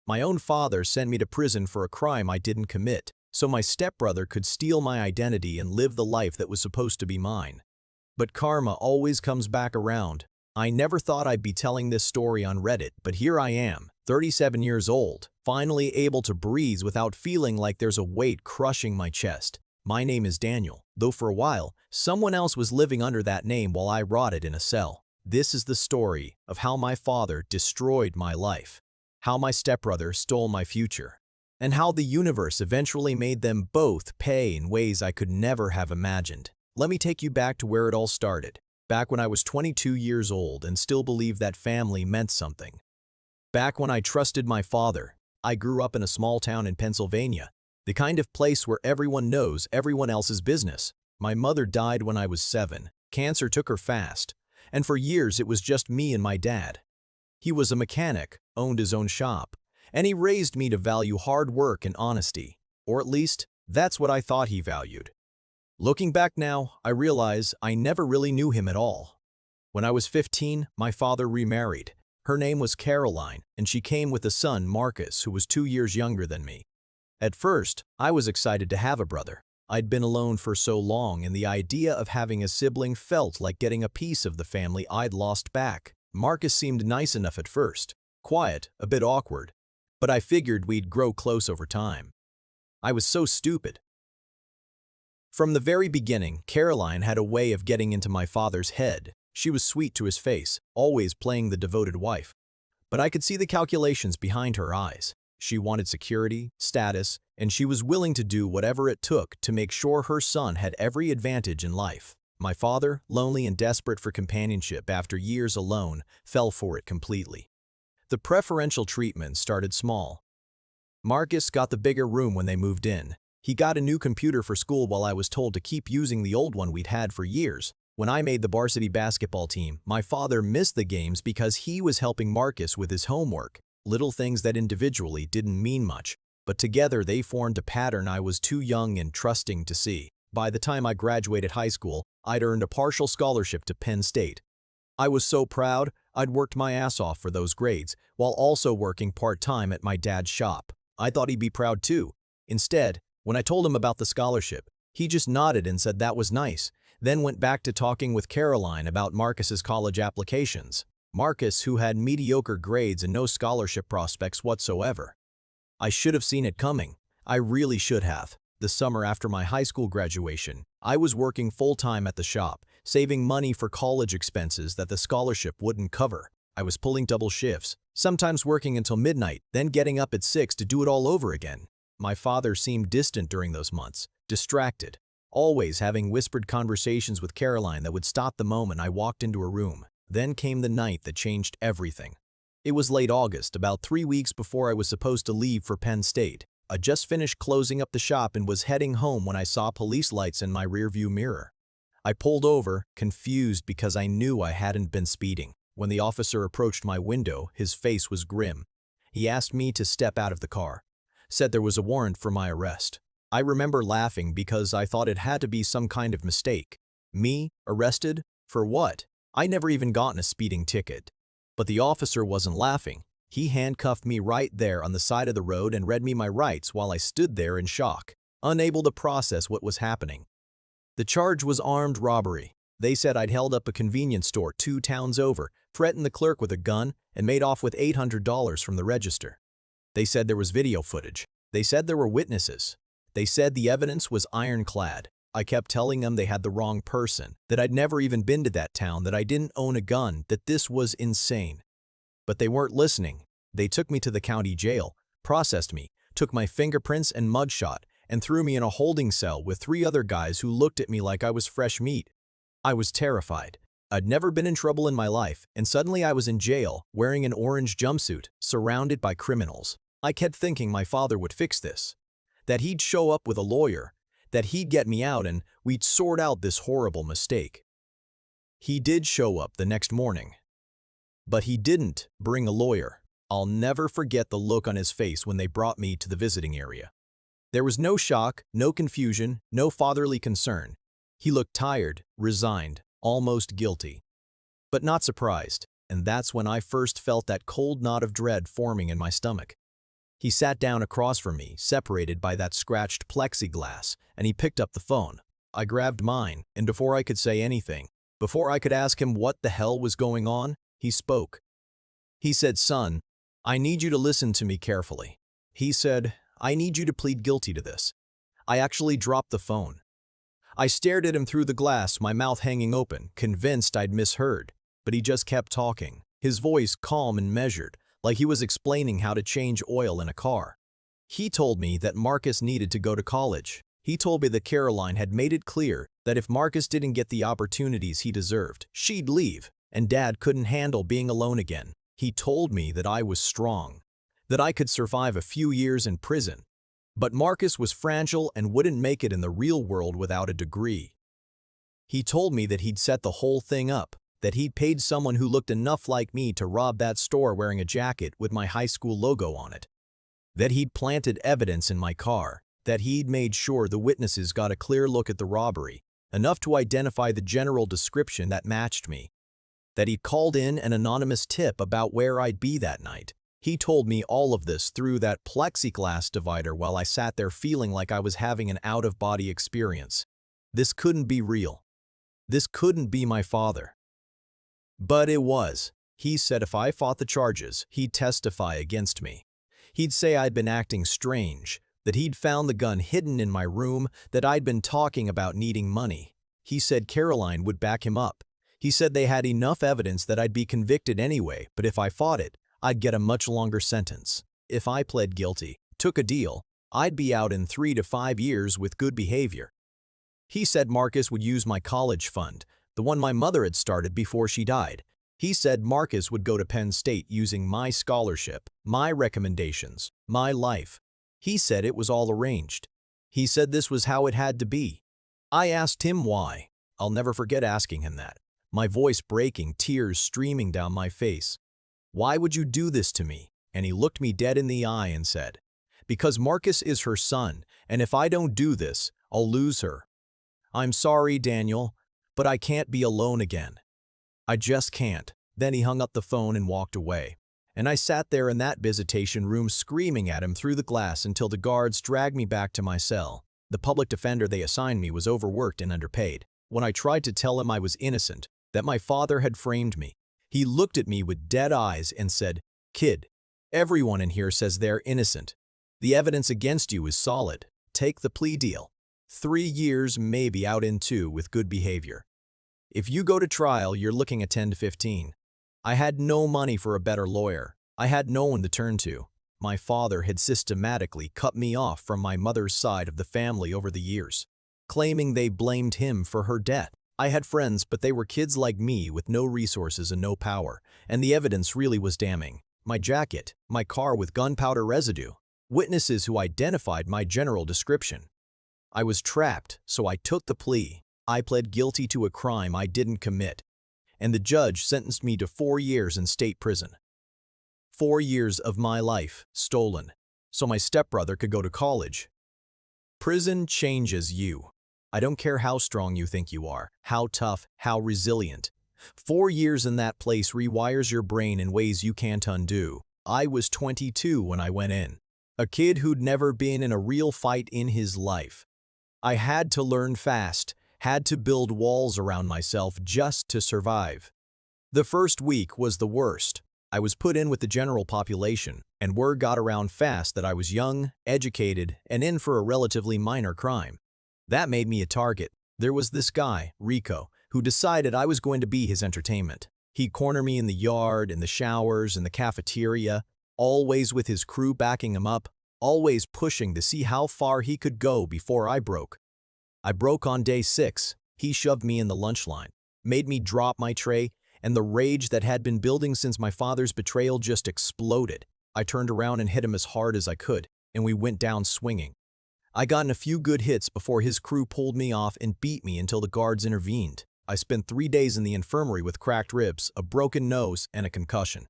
My own father sent me to prison for a crime I didn't commit, so my stepbrother could steal my identity and live the life that was supposed to be mine. But karma always comes back around. I never thought I'd be telling this story on Reddit, but here I am, 37 years old, finally able to breathe without feeling like there's a weight crushing my chest. My name is Daniel, though for a while, someone else was living under that name while I rotted in a cell. This is the story of how my father destroyed my life, how my stepbrother stole my future, and how the universe eventually made them both pay in ways I could never have imagined. Let me take you back to where it all started, back when I was 22 years old and still believed that family meant something. Back when I trusted my father. I grew up in a small town in Pennsylvania, the kind of place where everyone knows everyone else's business. My mother died when I was 7. Cancer took her fast, and for years it was just me and my dad. He was a mechanic, owned his own shop, and he raised me to value hard work and honesty, or at least, that's what I thought he valued. Looking back now, I realize I never really knew him at all. When I was 15, my father remarried. Her name was Caroline, and she came with a son, Marcus, who was 2 years younger than me. At first, I was excited to have a brother. I'd been alone for so long, and the idea of having a sibling felt like getting a piece of the family I'd lost back. Marcus seemed nice enough at first, quiet, a bit awkward, but I figured we'd grow close over time. I was so stupid. From the very beginning, Caroline had a way of getting into my father's head. She was sweet to his face, always playing the devoted wife. But I could see the calculations behind her eyes. She wanted security, status, and she was willing to do whatever it took to make sure her son had every advantage in life. My father, lonely and desperate for companionship after years alone, fell for it completely. The preferential treatment started small. Marcus got the bigger room when they moved in. He got a new computer for school while I was told to keep using the old one we'd had for years. When I made the varsity basketball team, my father missed the games because he was helping Marcus with his homework. Little things that individually didn't mean much, but together they formed a pattern I was too young and trusting to see. By the time I graduated high school, I'd earned a partial scholarship to Penn State. I was so proud. I'd worked my ass off for those grades, while also working part-time at my dad's shop. I thought he'd be proud too. Instead, when I told him about the scholarship, he just nodded and said that was nice, then went back to talking with Caroline about Marcus's college applications. Marcus, who had mediocre grades and no scholarship prospects whatsoever. I should have seen it coming. I really should have. The summer after my high school graduation, I was working full-time at the shop, saving money for college expenses that the scholarship wouldn't cover. I was pulling double shifts, sometimes working until midnight, then getting up at 6 to do it all over again. My father seemed distant during those months, distracted, always having whispered conversations with Caroline that would stop the moment I walked into her room. Then came the night that changed everything. It was late August, about 3 weeks before I was supposed to leave for Penn State. I just finished closing up the shop and was heading home when I saw police lights in my rearview mirror. I pulled over, confused because I knew I hadn't been speeding. When the officer approached my window, his face was grim. He asked me to step out of the car, said there was a warrant for my arrest. I remember laughing because I thought it had to be some kind of mistake. Me? Arrested? For what? I never even gotten a speeding ticket. But the officer wasn't laughing. He handcuffed me right there on the side of the road and read me my rights while I stood there in shock, unable to process what was happening. The charge was armed robbery. They said I'd held up a convenience store 2 towns over, threatened the clerk with a gun, and made off with $800 from the register. They said there was video footage. They said there were witnesses. They said the evidence was ironclad. I kept telling them they had the wrong person, that I'd never even been to that town, that I didn't own a gun, that this was insane. But they weren't listening. They took me to the county jail, processed me, took my fingerprints and mugshot, and threw me in a holding cell with 3 other guys who looked at me like I was fresh meat. I was terrified. I'd never been in trouble in my life, and suddenly I was in jail, wearing an orange jumpsuit, surrounded by criminals. I kept thinking my father would fix this, that he'd show up with a lawyer, that he'd get me out and we'd sort out this horrible mistake. He did show up the next morning. But he didn't bring a lawyer. I'll never forget the look on his face when they brought me to the visiting area. There was no shock, no confusion, no fatherly concern. He looked tired, resigned, almost guilty. But not surprised, and that's when I first felt that cold knot of dread forming in my stomach. He sat down across from me, separated by that scratched plexiglass, and he picked up the phone. I grabbed mine, and before I could say anything, before I could ask him what the hell was going on, he spoke. He said, "Son, I need you to listen to me carefully." He said, "I need you to plead guilty to this." I actually dropped the phone. I stared at him through the glass, my mouth hanging open, convinced I'd misheard, but he just kept talking, his voice calm and measured, like he was explaining how to change oil in a car. He told me that Marcus needed to go to college. He told me that Caroline had made it clear that if Marcus didn't get the opportunities he deserved, she'd leave, and Dad couldn't handle being alone again. He told me that I was strong, that I could survive a few years in prison, but Marcus was fragile and wouldn't make it in the real world without a degree. He told me that he'd set the whole thing up, that he'd paid someone who looked enough like me to rob that store wearing a jacket with my high school logo on it, that he'd planted evidence in my car, that he'd made sure the witnesses got a clear look at the robbery, enough to identify the general description that matched me, that he'd called in an anonymous tip about where I'd be that night. He told me all of this through that plexiglass divider while I sat there feeling like I was having an out-of-body experience. This couldn't be real. This couldn't be my father. But it was. He said if I fought the charges, he'd testify against me. He'd say I'd been acting strange, that he'd found the gun hidden in my room, that I'd been talking about needing money. He said Caroline would back him up. He said they had enough evidence that I'd be convicted anyway, but if I fought it, I'd get a much longer sentence. If I pled guilty, took a deal, I'd be out in 3 to 5 years with good behavior. He said Marcus would use my college fund, the one my mother had started before she died. He said Marcus would go to Penn State using my scholarship, my recommendations, my life. He said it was all arranged. He said this was how it had to be. I asked him why. I'll never forget asking him that, my voice breaking, tears streaming down my face. "Why would you do this to me?" And he looked me dead in the eye and said, "Because Marcus is her son, and if I don't do this, I'll lose her. I'm sorry, Daniel, but I can't be alone again. I just can't." Then he hung up the phone and walked away. And I sat there in that visitation room screaming at him through the glass until the guards dragged me back to my cell. The public defender they assigned me was overworked and underpaid. When I tried to tell him I was innocent, that my father had framed me, he looked at me with dead eyes and said, "Kid, everyone in here says they're innocent. The evidence against you is solid. Take the plea deal. 3 years, maybe out in 2 with good behavior. If you go to trial, you're looking at 10 to 15. I had no money for a better lawyer. I had no one to turn to. My father had systematically cut me off from my mother's side of the family over the years, claiming they blamed him for her death. I had friends, but they were kids like me with no resources and no power, and the evidence really was damning. My jacket, my car with gunpowder residue, witnesses who identified my general description. I was trapped, so I took the plea. I pled guilty to a crime I didn't commit, and the judge sentenced me to 4 years in state prison. 4 years of my life stolen, so my stepbrother could go to college. Prison changes you. I don't care how strong you think you are, how tough, how resilient. 4 years in that place rewires your brain in ways you can't undo. I was 22 when I went in, a kid who'd never been in a real fight in his life. I had to learn fast, had to build walls around myself just to survive. The first week was the worst. I was put in with the general population, and word got around fast that I was young, educated, and in for a relatively minor crime. That made me a target. There was this guy, Rico, who decided I was going to be his entertainment. He'd corner me in the yard, in the showers, in the cafeteria, always with his crew backing him up, always pushing to see how far he could go before I broke. I broke on day 6. He shoved me in the lunch line, made me drop my tray, and the rage that had been building since my father's betrayal just exploded. I turned around and hit him as hard as I could, and we went down swinging. I got in a few good hits before his crew pulled me off and beat me until the guards intervened. I spent 3 days in the infirmary with cracked ribs, a broken nose, and a concussion.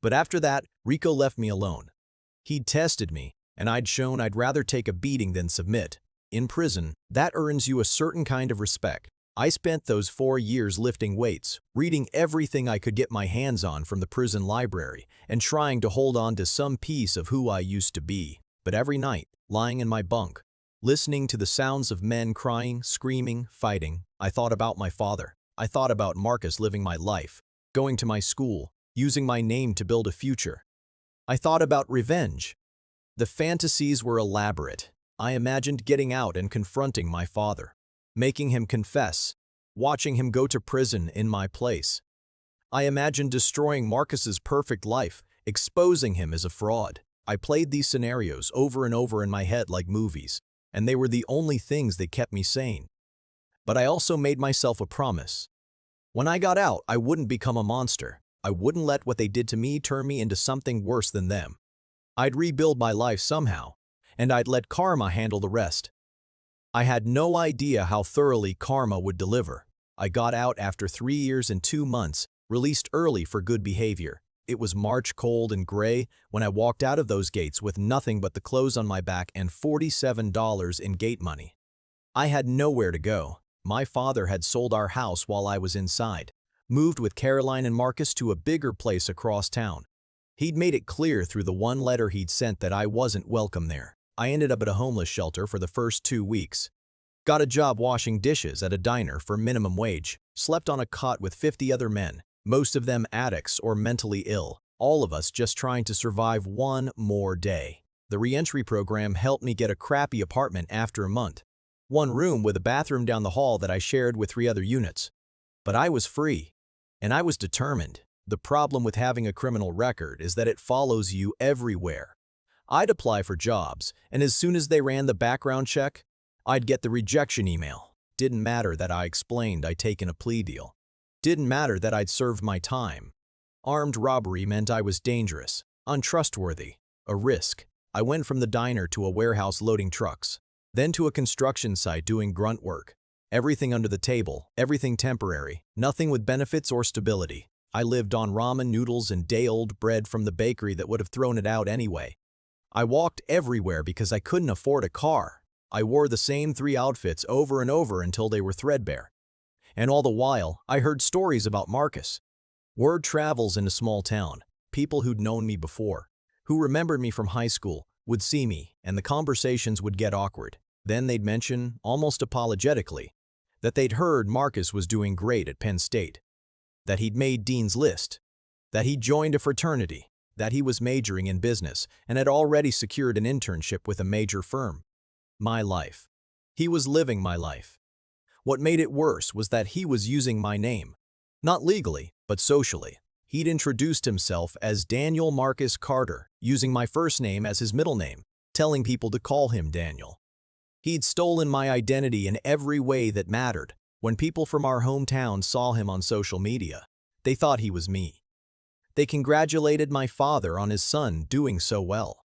But after that, Rico left me alone. He'd tested me, and I'd shown I'd rather take a beating than submit. In prison, that earns you a certain kind of respect. I spent those 4 years lifting weights, reading everything I could get my hands on from the prison library, and trying to hold on to some piece of who I used to be. But every night, lying in my bunk, listening to the sounds of men crying, screaming, fighting, I thought about my father. I thought about Marcus living my life, going to my school, using my name to build a future. I thought about revenge. The fantasies were elaborate. I imagined getting out and confronting my father, making him confess, watching him go to prison in my place. I imagined destroying Marcus's perfect life, exposing him as a fraud. I played these scenarios over and over in my head like movies, and they were the only things that kept me sane. But I also made myself a promise. When I got out, I wouldn't become a monster. I wouldn't let what they did to me turn me into something worse than them. I'd rebuild my life somehow, and I'd let karma handle the rest. I had no idea how thoroughly karma would deliver. I got out after 3 years and 2 months, released early for good behavior. It was March, cold and gray, when I walked out of those gates with nothing but the clothes on my back and $47 in gate money. I had nowhere to go. My father had sold our house while I was inside, moved with Caroline and Marcus to a bigger place across town. He'd made it clear through the one letter he'd sent that I wasn't welcome there. I ended up at a homeless shelter for the first 2 weeks. Got a job washing dishes at a diner for minimum wage, slept on a cot with 50 other men, most of them addicts or mentally ill, all of us just trying to survive one more day. The reentry program helped me get a crappy apartment after a month. 1 room with a bathroom down the hall that I shared with 3 other units. But I was free, and I was determined. The problem with having a criminal record is that it follows you everywhere. I'd apply for jobs, and as soon as they ran the background check, I'd get the rejection email. Didn't matter that I explained I'd taken a plea deal. Didn't matter that I'd served my time. Armed robbery meant I was dangerous, untrustworthy, a risk. I went from the diner to a warehouse loading trucks, then to a construction site doing grunt work. Everything under the table, everything temporary, nothing with benefits or stability. I lived on ramen noodles and day-old bread from the bakery that would have thrown it out anyway. I walked everywhere because I couldn't afford a car. I wore the same 3 outfits over and over until they were threadbare. And all the while, I heard stories about Marcus. Word travels in a small town. People who'd known me before, who remembered me from high school, would see me, and the conversations would get awkward. Then they'd mention, almost apologetically, that they'd heard Marcus was doing great at Penn State, that he'd made Dean's List, that he'd joined a fraternity, that he was majoring in business and had already secured an internship with a major firm. My life. He was living my life. What made it worse was that he was using my name. Not legally, but socially. He'd introduced himself as Daniel Marcus Carter, using my first name as his middle name, telling people to call him Daniel. He'd stolen my identity in every way that mattered. When people from our hometown saw him on social media, they thought he was me. They congratulated my father on his son doing so well.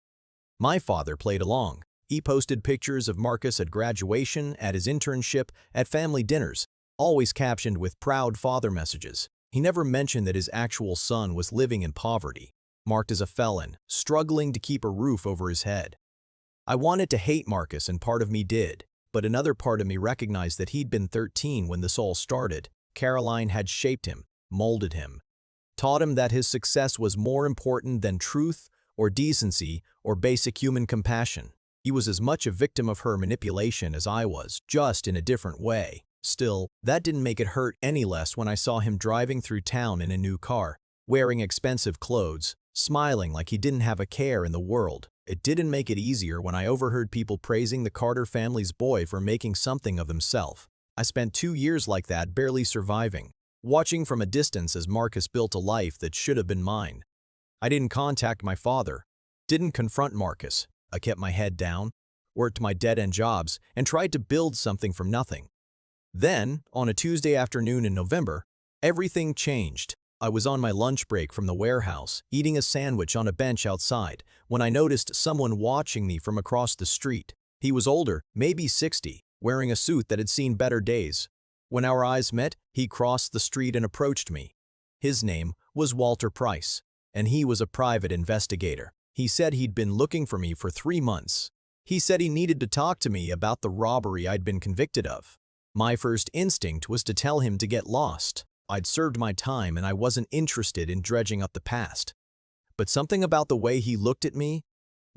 My father played along. He posted pictures of Marcus at graduation, at his internship, at family dinners, always captioned with proud father messages. He never mentioned that his actual son was living in poverty, marked as a felon, struggling to keep a roof over his head. I wanted to hate Marcus, and part of me did, but another part of me recognized that he'd been 13 when this all started. Caroline had shaped him, molded him, taught him that his success was more important than truth or decency or basic human compassion. He was as much a victim of her manipulation as I was, just in a different way. Still, that didn't make it hurt any less when I saw him driving through town in a new car, wearing expensive clothes, smiling like he didn't have a care in the world. It didn't make it easier when I overheard people praising the Carter family's boy for making something of himself. I spent 2 years like that, barely surviving, watching from a distance as Marcus built a life that should have been mine. I didn't contact my father, didn't confront Marcus. I kept my head down, worked my dead-end jobs, and tried to build something from nothing. Then, on a Tuesday afternoon in November, everything changed. I was on my lunch break from the warehouse, eating a sandwich on a bench outside, when I noticed someone watching me from across the street. He was older, maybe 60, wearing a suit that had seen better days. When our eyes met, he crossed the street and approached me. His name was Walter Price, and he was a private investigator. He said he'd been looking for me for 3 months. He said he needed to talk to me about the robbery I'd been convicted of. My first instinct was to tell him to get lost. I'd served my time and I wasn't interested in dredging up the past. But something about the way he looked at me,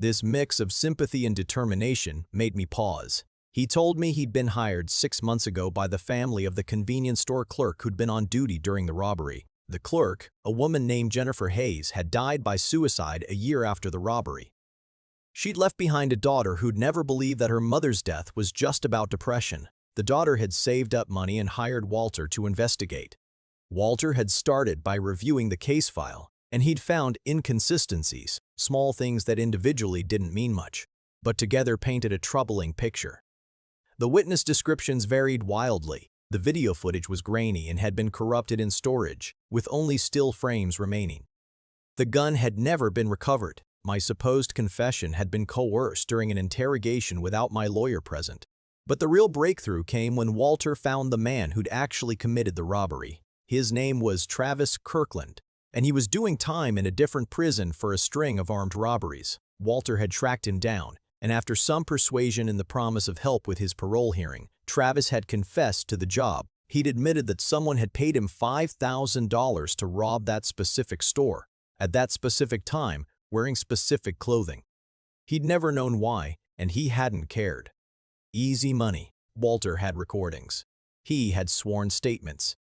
this mix of sympathy and determination, made me pause. He told me he'd been hired 6 months ago by the family of the convenience store clerk who'd been on duty during the robbery. The clerk, a woman named Jennifer Hayes, had died by suicide a year after the robbery. She'd left behind a daughter who'd never believed that her mother's death was just about depression. The daughter had saved up money and hired Walter to investigate. Walter had started by reviewing the case file, and he'd found inconsistencies, small things that individually didn't mean much, but together painted a troubling picture. The witness descriptions varied wildly. The video footage was grainy and had been corrupted in storage, with only still frames remaining. The gun had never been recovered. My supposed confession had been coerced during an interrogation without my lawyer present. But the real breakthrough came when Walter found the man who'd actually committed the robbery. His name was Travis Kirkland, and he was doing time in a different prison for a string of armed robberies. Walter had tracked him down, and after some persuasion and the promise of help with his parole hearing, Travis had confessed to the job. He'd admitted that someone had paid him $5,000 to rob that specific store, at that specific time, wearing specific clothing. He'd never known why, and he hadn't cared. Easy money. Walter had recordings. He had sworn statements.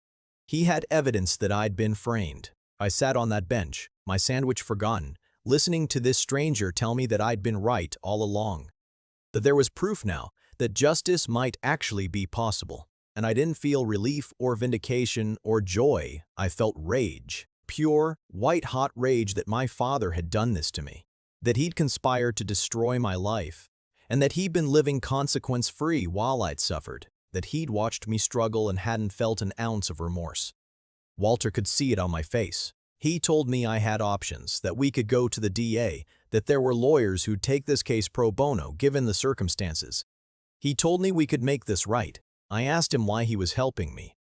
He had evidence that I'd been framed. I sat on that bench, my sandwich forgotten, listening to this stranger tell me that I'd been right all along. That there was proof now that justice might actually be possible. And I didn't feel relief or vindication or joy. I felt rage. Pure, white-hot rage that my father had done this to me. That he'd conspired to destroy my life. And that he'd been living consequence-free while I'd suffered. That he'd watched me struggle and hadn't felt an ounce of remorse. Walter could see it on my face. He told me I had options, that we could go to the DA, that there were lawyers who'd take this case pro bono given the circumstances. He told me we could make this right. I asked him why he was helping me.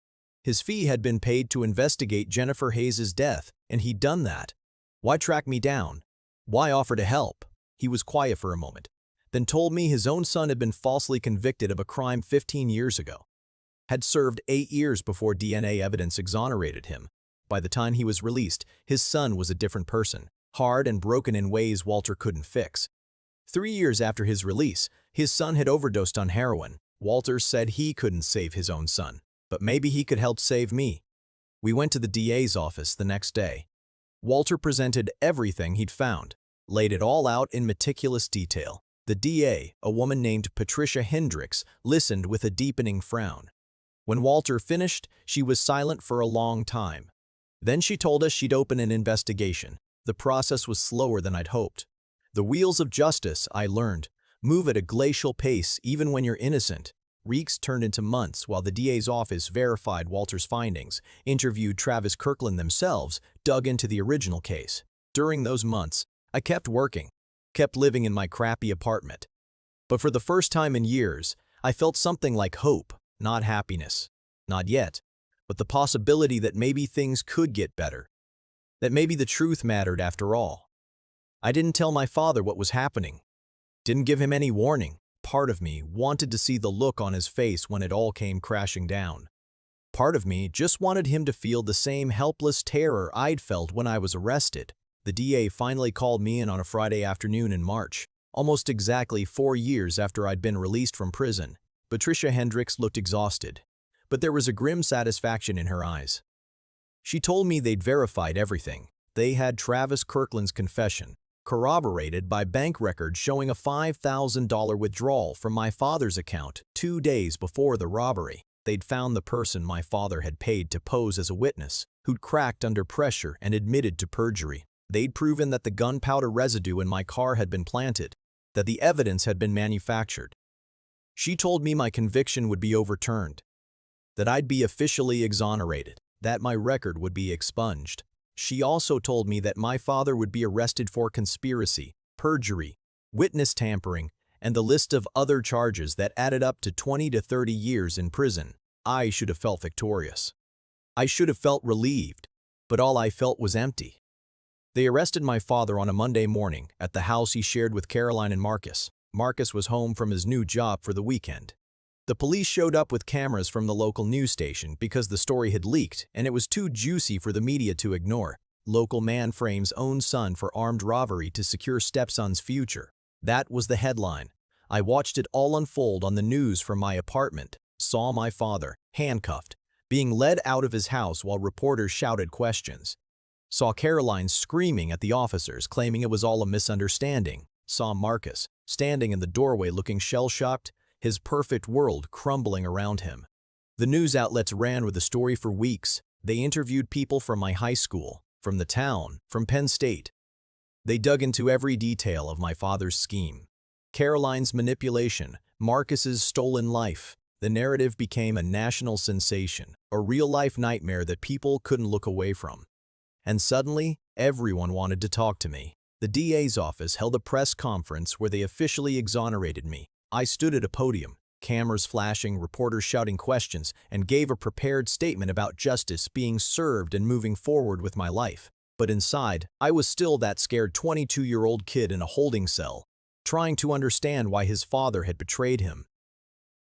His fee had been paid to investigate Jennifer Hayes' death, and he'd done that. Why track me down? Why offer to help? He was quiet for a moment, then told me his own son had been falsely convicted of a crime 15 years ago. Had served 8 years before DNA evidence exonerated him. By the time he was released, his son was a different person, hard and broken in ways Walter couldn't fix. 3 years after his release, his son had overdosed on heroin. Walter said he couldn't save his own son, but maybe he could help save me. We went to the DA's office the next day. Walter presented everything he'd found, laid it all out in meticulous detail. The DA, a woman named Patricia Hendricks, listened with a deepening frown. When Walter finished, she was silent for a long time. Then she told us she'd open an investigation. The process was slower than I'd hoped. The wheels of justice, I learned, move at a glacial pace even when you're innocent. Weeks turned into months while the DA's office verified Walter's findings, interviewed Travis Kirkland themselves, dug into the original case. During those months, I kept working, kept living in my crappy apartment. But for the first time in years, I felt something like hope, not happiness. Not yet, but the possibility that maybe things could get better. That maybe the truth mattered after all. I didn't tell my father what was happening. Didn't give him any warning. Part of me wanted to see the look on his face when it all came crashing down. Part of me just wanted him to feel the same helpless terror I'd felt when I was arrested. The DA finally called me in on a Friday afternoon in March, almost exactly 4 years after I'd been released from prison. Patricia Hendricks looked exhausted, but there was a grim satisfaction in her eyes. She told me they'd verified everything. They had Travis Kirkland's confession, corroborated by bank records showing a $5,000 withdrawal from my father's account 2 days before the robbery. They'd found the person my father had paid to pose as a witness, who'd cracked under pressure and admitted to perjury. They'd proven that the gunpowder residue in my car had been planted, that the evidence had been manufactured. She told me my conviction would be overturned, that I'd be officially exonerated, that my record would be expunged. She also told me that my father would be arrested for conspiracy, perjury, witness tampering, and the list of other charges that added up to 20 to 30 years in prison. I should have felt victorious. I should have felt relieved, but all I felt was empty. They arrested my father on a Monday morning at the house he shared with Caroline and Marcus. Marcus was home from his new job for the weekend. The police showed up with cameras from the local news station because the story had leaked and it was too juicy for the media to ignore. Local man frames own son for armed robbery to secure stepson's future. That was the headline. I watched it all unfold on the news from my apartment, saw my father, handcuffed, being led out of his house while reporters shouted questions. Saw Caroline screaming at the officers, claiming it was all a misunderstanding. Saw Marcus, standing in the doorway looking shell-shocked, his perfect world crumbling around him. The news outlets ran with the story for weeks. They interviewed people from my high school, from the town, from Penn State. They dug into every detail of my father's scheme. Caroline's manipulation, Marcus's stolen life. The narrative became a national sensation, a real-life nightmare that people couldn't look away from. And suddenly, everyone wanted to talk to me. The DA's office held a press conference where they officially exonerated me. I stood at a podium, cameras flashing, reporters shouting questions, and gave a prepared statement about justice being served and moving forward with my life. But inside, I was still that scared 22-year-old kid in a holding cell, trying to understand why his father had betrayed him.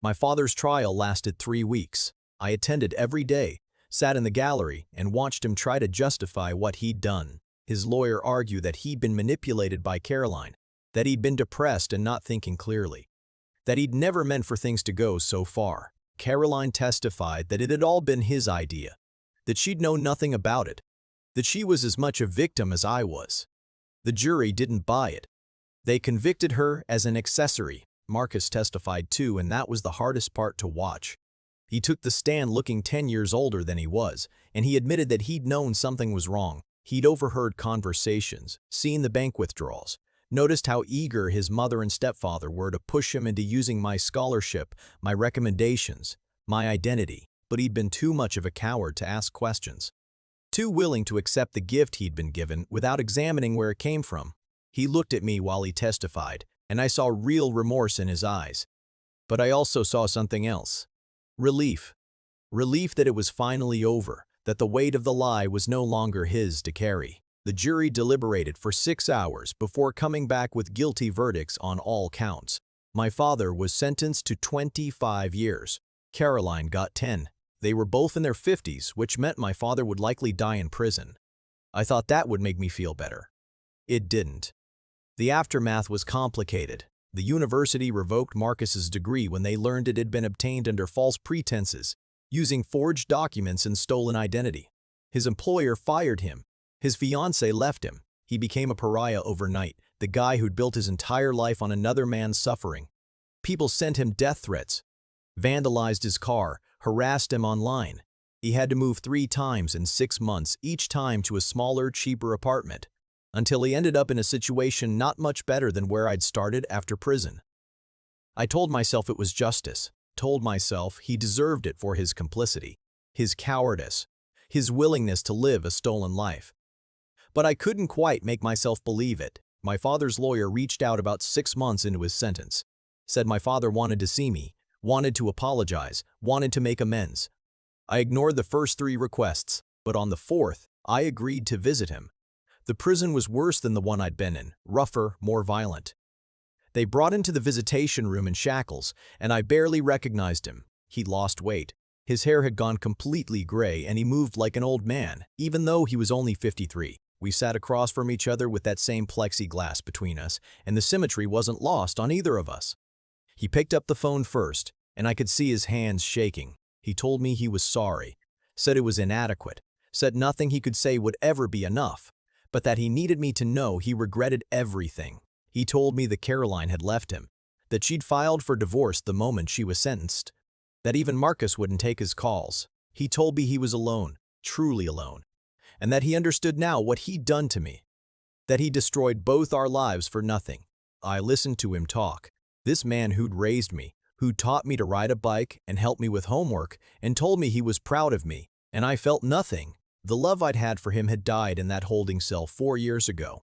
My father's trial lasted 3 weeks. I attended every day, sat in the gallery, and watched him try to justify what he'd done. His lawyer argued that he'd been manipulated by Caroline, that he'd been depressed and not thinking clearly, that he'd never meant for things to go so far. Caroline testified that it had all been his idea, that she'd known nothing about it, that she was as much a victim as I was. The jury didn't buy it. They convicted her as an accessory. Marcus testified too, and that was the hardest part to watch. He took the stand looking 10 years older than he was, and he admitted that he'd known something was wrong. He'd overheard conversations, seen the bank withdrawals, noticed how eager his mother and stepfather were to push him into using my scholarship, my recommendations, my identity, but he'd been too much of a coward to ask questions. Too willing to accept the gift he'd been given without examining where it came from. He looked at me while he testified, and I saw real remorse in his eyes. But I also saw something else. Relief. Relief that it was finally over, that the weight of the lie was no longer his to carry. The jury deliberated for 6 hours before coming back with guilty verdicts on all counts. My father was sentenced to 25 years. Caroline got 10. They were both in their 50s, which meant my father would likely die in prison. I thought that would make me feel better. It didn't. The aftermath was complicated. The university revoked Marcus's degree when they learned it had been obtained under false pretenses, using forged documents and stolen identity. His employer fired him. His fiancée left him. He became a pariah overnight, the guy who'd built his entire life on another man's suffering. People sent him death threats, vandalized his car, harassed him online. He had to move 3 times in 6 months, each time to a smaller, cheaper apartment, until he ended up in a situation not much better than where I'd started after prison. I told myself it was justice, told myself he deserved it for his complicity, his cowardice, his willingness to live a stolen life. But I couldn't quite make myself believe it. My father's lawyer reached out about 6 months into his sentence, said my father wanted to see me, wanted to apologize, wanted to make amends. I ignored the first 3 requests, but on the 4th, I agreed to visit him. The prison was worse than the one I'd been in, rougher, more violent. They brought him to the visitation room in shackles, and I barely recognized him. He'd lost weight. His hair had gone completely gray, and he moved like an old man, even though he was only 53. We sat across from each other with that same plexiglass between us, and the symmetry wasn't lost on either of us. He picked up the phone first, and I could see his hands shaking. He told me he was sorry, said it was inadequate, said nothing he could say would ever be enough, but that he needed me to know he regretted everything. He told me that Caroline had left him, that she'd filed for divorce the moment she was sentenced, that even Marcus wouldn't take his calls. He told me he was alone, truly alone, and that he understood now what he'd done to me, that he destroyed both our lives for nothing. I listened to him talk. This man who'd raised me, who taught me to ride a bike and helped me with homework and told me he was proud of me, and I felt nothing. The love I'd had for him had died in that holding cell 4 years ago.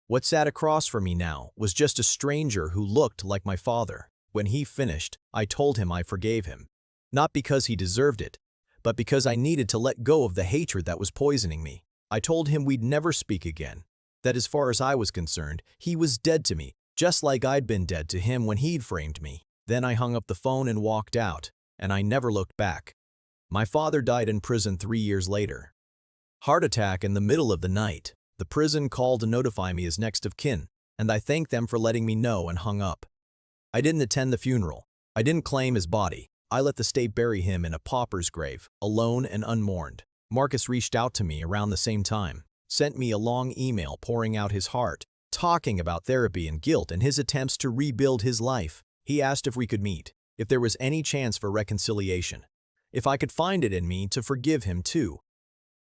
What sat across from me now was just a stranger who looked like my father. When he finished, I told him I forgave him. Not because he deserved it, but because I needed to let go of the hatred that was poisoning me. I told him we'd never speak again, that as far as I was concerned, he was dead to me, just like I'd been dead to him when he'd framed me. Then I hung up the phone and walked out, and I never looked back. My father died in prison 3 years later. Heart attack in the middle of the night. The prison called to notify me as next of kin, and I thanked them for letting me know and hung up. I didn't attend the funeral. I didn't claim his body. I let the state bury him in a pauper's grave, alone and unmourned. Marcus reached out to me around the same time, sent me a long email pouring out his heart, talking about therapy and guilt and his attempts to rebuild his life. He asked if we could meet, if there was any chance for reconciliation, if I could find it in me to forgive him too.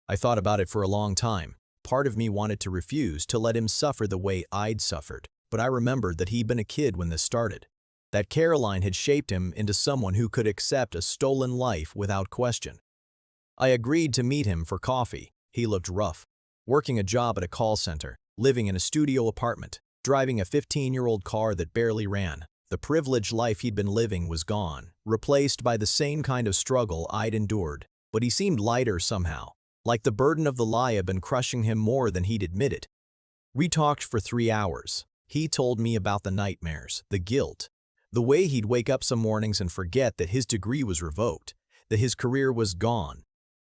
I thought about it for a long time. Part of me wanted to refuse to let him suffer the way I'd suffered, but I remembered that he'd been a kid when this started, that Caroline had shaped him into someone who could accept a stolen life without question. I agreed to meet him for coffee. He looked rough, working a job at a call center, living in a studio apartment, driving a 15-year-old car that barely ran. The privileged life he'd been living was gone, replaced by the same kind of struggle I'd endured. But he seemed lighter somehow, like the burden of the lie had been crushing him more than he'd admitted. We talked for 3 hours. He told me about the nightmares, the guilt, the way he'd wake up some mornings and forget that his degree was revoked, that his career was gone,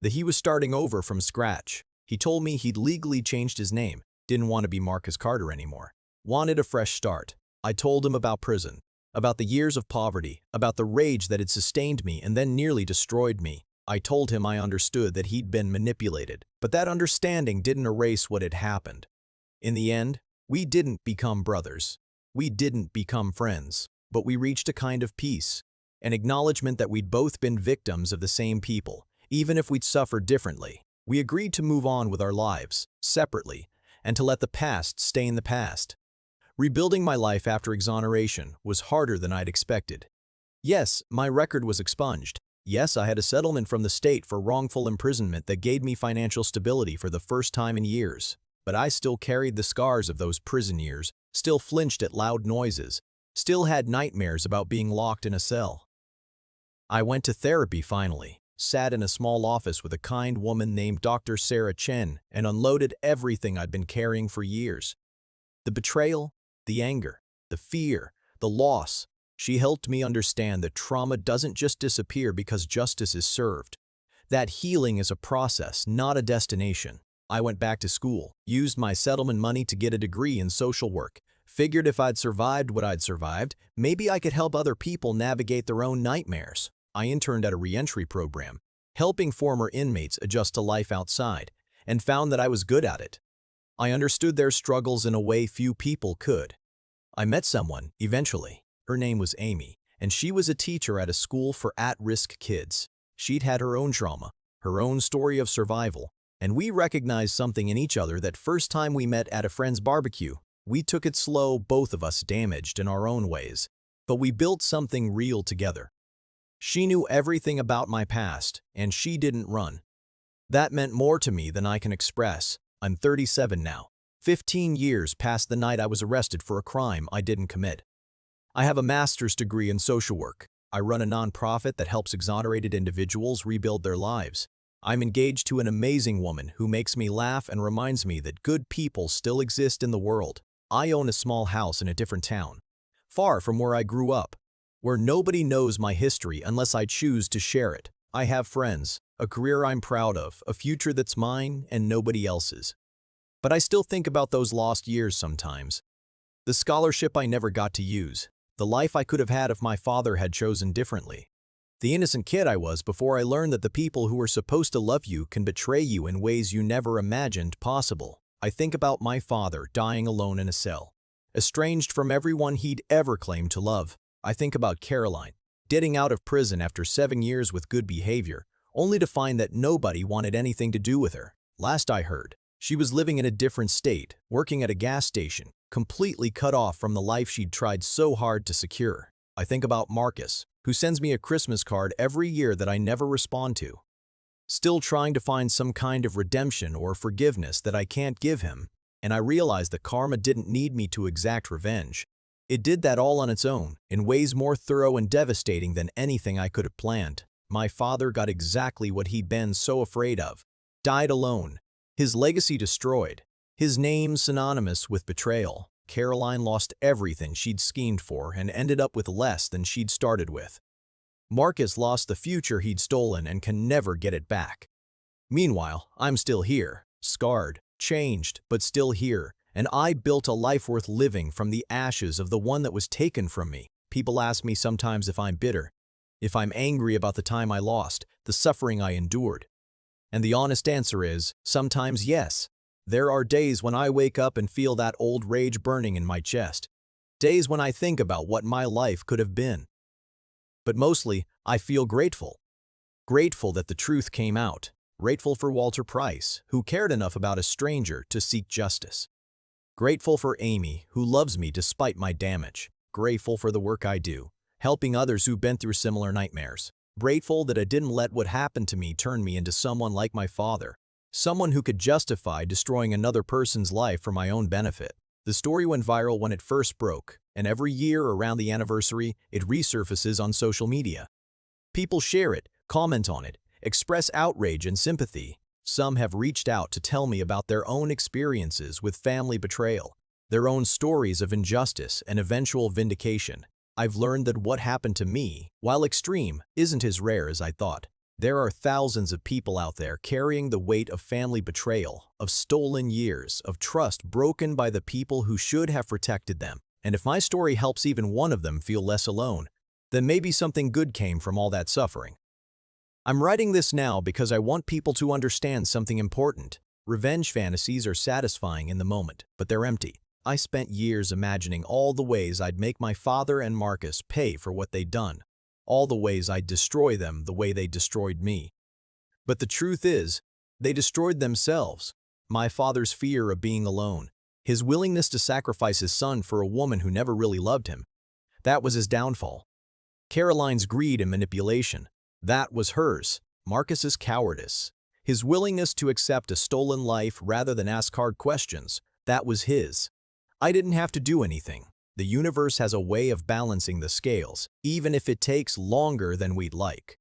that he was starting over from scratch. He told me he'd legally changed his name, didn't want to be Marcus Carter anymore, wanted a fresh start. I told him about prison, about the years of poverty, about the rage that had sustained me and then nearly destroyed me. I told him I understood that he'd been manipulated, but that understanding didn't erase what had happened. In the end, we didn't become brothers. We didn't become friends, but we reached a kind of peace, an acknowledgement that we'd both been victims of the same people, even if we'd suffered differently. We agreed to move on with our lives, separately, and to let the past stay in the past. Rebuilding my life after exoneration was harder than I'd expected. Yes, my record was expunged. Yes, I had a settlement from the state for wrongful imprisonment that gave me financial stability for the first time in years. But I still carried the scars of those prison years, still flinched at loud noises, still had nightmares about being locked in a cell. I went to therapy finally, sat in a small office with a kind woman named Dr. Sarah Chen, and unloaded everything I'd been carrying for years. The betrayal, the anger, the fear, the loss. She helped me understand that trauma doesn't just disappear because justice is served. That healing is a process, not a destination. I went back to school, used my settlement money to get a degree in social work, figured if I'd survived what I'd survived, maybe I could help other people navigate their own nightmares. I interned at a reentry program, helping former inmates adjust to life outside, and found that I was good at it. I understood their struggles in a way few people could. I met someone, eventually. Her name was Amy, and she was a teacher at a school for at-risk kids. She'd had her own trauma, her own story of survival, and we recognized something in each other that first time we met at a friend's barbecue. We took it slow, both of us damaged in our own ways, but we built something real together. She knew everything about my past, and she didn't run. That meant more to me than I can express. I'm 37 now, 15 years past the night I was arrested for a crime I didn't commit. I have a master's degree in social work. I run a nonprofit that helps exonerated individuals rebuild their lives. I'm engaged to an amazing woman who makes me laugh and reminds me that good people still exist in the world. I own a small house in a different town, far from where I grew up, where nobody knows my history unless I choose to share it. I have friends, a career I'm proud of, a future that's mine and nobody else's. But I still think about those lost years sometimes. The scholarship I never got to use, the life I could have had if my father had chosen differently. The innocent kid I was before I learned that the people who are supposed to love you can betray you in ways you never imagined possible. I think about my father dying alone in a cell, estranged from everyone he'd ever claimed to love. I think about Caroline, getting out of prison after 7 years with good behavior, only to find that nobody wanted anything to do with her. Last I heard, she was living in a different state, working at a gas station, completely cut off from the life she'd tried so hard to secure. I think about Marcus, who sends me a Christmas card every year that I never respond to. Still trying to find some kind of redemption or forgiveness that I can't give him, and I realize that karma didn't need me to exact revenge. It did that all on its own, in ways more thorough and devastating than anything I could have planned. My father got exactly what he'd been so afraid of. Died alone, his legacy destroyed, his name synonymous with betrayal. Caroline lost everything she'd schemed for and ended up with less than she'd started with. Marcus lost the future he'd stolen and can never get it back. Meanwhile, I'm still here, scarred, changed, but still here, and I built a life worth living from the ashes of the one that was taken from me. People ask me sometimes if I'm bitter, if I'm angry about the time I lost, the suffering I endured. And the honest answer is, sometimes yes. There are days when I wake up and feel that old rage burning in my chest. Days when I think about what my life could have been. But mostly, I feel grateful. Grateful that the truth came out. Grateful for Walter Price, who cared enough about a stranger to seek justice. Grateful for Amy, who loves me despite my damage. Grateful for the work I do, helping others who've been through similar nightmares. Grateful that I didn't let what happened to me turn me into someone like my father. Someone who could justify destroying another person's life for my own benefit. The story went viral when it first broke, and every year around the anniversary, it resurfaces on social media. People share it, comment on it, express outrage and sympathy. Some have reached out to tell me about their own experiences with family betrayal, their own stories of injustice and eventual vindication. I've learned that what happened to me, while extreme, isn't as rare as I thought. There are thousands of people out there carrying the weight of family betrayal, of stolen years, of trust broken by the people who should have protected them. And if my story helps even one of them feel less alone, then maybe something good came from all that suffering. I'm writing this now because I want people to understand something important. Revenge fantasies are satisfying in the moment, but they're empty. I spent years imagining all the ways I'd make my father and Marcus pay for what they'd done. All the ways I'd destroy them the way they destroyed me. But the truth is, they destroyed themselves. My father's fear of being alone, his willingness to sacrifice his son for a woman who never really loved him. That was his downfall. Caroline's greed and manipulation. That was hers. Marcus's cowardice. His willingness to accept a stolen life rather than ask hard questions. That was his. I didn't have to do anything. The universe has a way of balancing the scales, even if it takes longer than we'd like.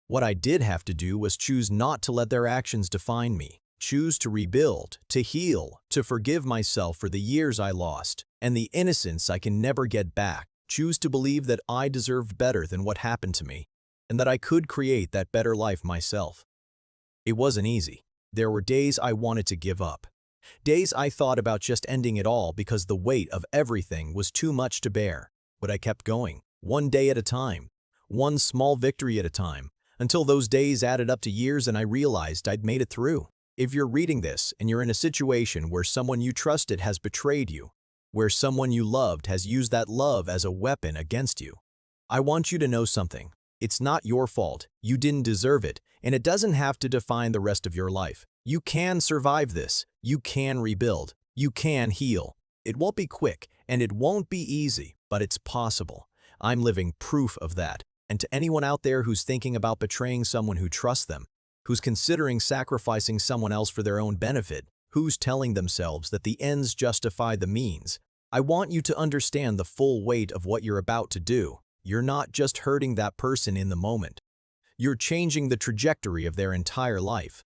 What I did have to do was choose not to let their actions define me. Choose to rebuild, to heal, to forgive myself for the years I lost, and the innocence I can never get back. Choose to believe that I deserved better than what happened to me, and that I could create that better life myself. It wasn't easy. There were days I wanted to give up. Days I thought about just ending it all because the weight of everything was too much to bear. But I kept going, one day at a time, one small victory at a time, until those days added up to years and I realized I'd made it through. If you're reading this and you're in a situation where someone you trusted has betrayed you, where someone you loved has used that love as a weapon against you, I want you to know something. It's not your fault, you didn't deserve it, and it doesn't have to define the rest of your life. You can survive this, you can rebuild, you can heal. It won't be quick, and it won't be easy, but it's possible. I'm living proof of that. And to anyone out there who's thinking about betraying someone who trusts them, who's considering sacrificing someone else for their own benefit, who's telling themselves that the ends justify the means, I want you to understand the full weight of what you're about to do. You're not just hurting that person in the moment. You're changing the trajectory of their entire life.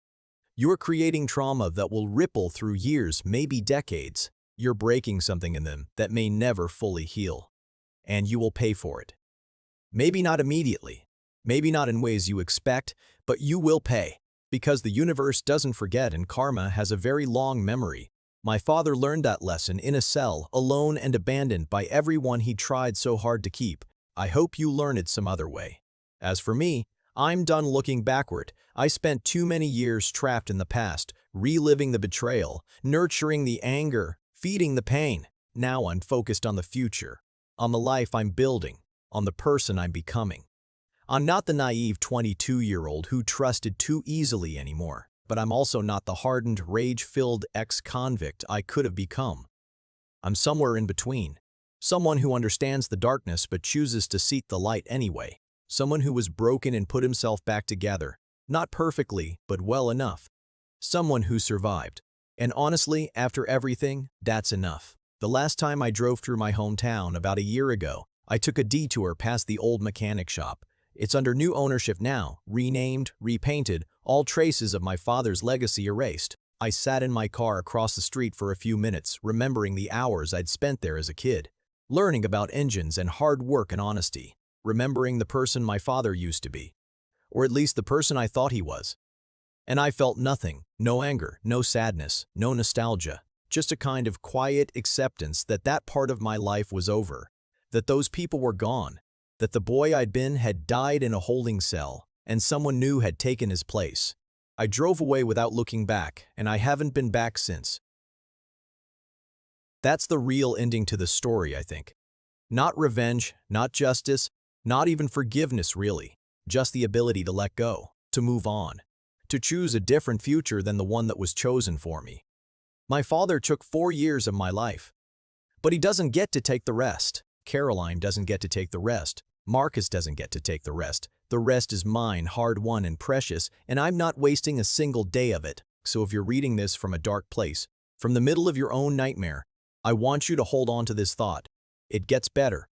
You're creating trauma that will ripple through years, maybe decades. You're breaking something in them that may never fully heal. And you will pay for it. Maybe not immediately, maybe not in ways you expect, but you will pay. Because the universe doesn't forget and karma has a very long memory. My father learned that lesson in a cell, alone and abandoned by everyone he tried so hard to keep. I hope you learn it some other way. As for me, I'm done looking backward. I spent too many years trapped in the past, reliving the betrayal, nurturing the anger, feeding the pain. Now I'm focused on the future, on the life I'm building, on the person I'm becoming. I'm not the naive 22-year-old who trusted too easily anymore, but I'm also not the hardened, rage-filled ex-convict I could have become. I'm somewhere in between. Someone who understands the darkness but chooses to seek the light anyway. Someone who was broken and put himself back together. Not perfectly, but well enough. Someone who survived. And honestly, after everything, that's enough. The last time I drove through my hometown about a year ago, I took a detour past the old mechanic shop. It's under new ownership now, renamed, repainted, all traces of my father's legacy erased. I sat in my car across the street for a few minutes, remembering the hours I'd spent there as a kid, learning about engines and hard work and honesty, remembering the person my father used to be, or at least the person I thought he was. And I felt nothing, no anger, no sadness, no nostalgia, just a kind of quiet acceptance that that part of my life was over, that those people were gone, that the boy I'd been had died in a holding cell, and someone new had taken his place. I drove away without looking back, and I haven't been back since. That's the real ending to the story, I think. Not revenge, not justice, not even forgiveness really, just the ability to let go, to move on, to choose a different future than the one that was chosen for me. My father took 4 years of my life, but he doesn't get to take the rest. Caroline doesn't get to take the rest. Marcus doesn't get to take the rest. The rest is mine, hard-won and precious, and I'm not wasting a single day of it. So if you're reading this from a dark place, from the middle of your own nightmare, I want you to hold on to this thought. It gets better.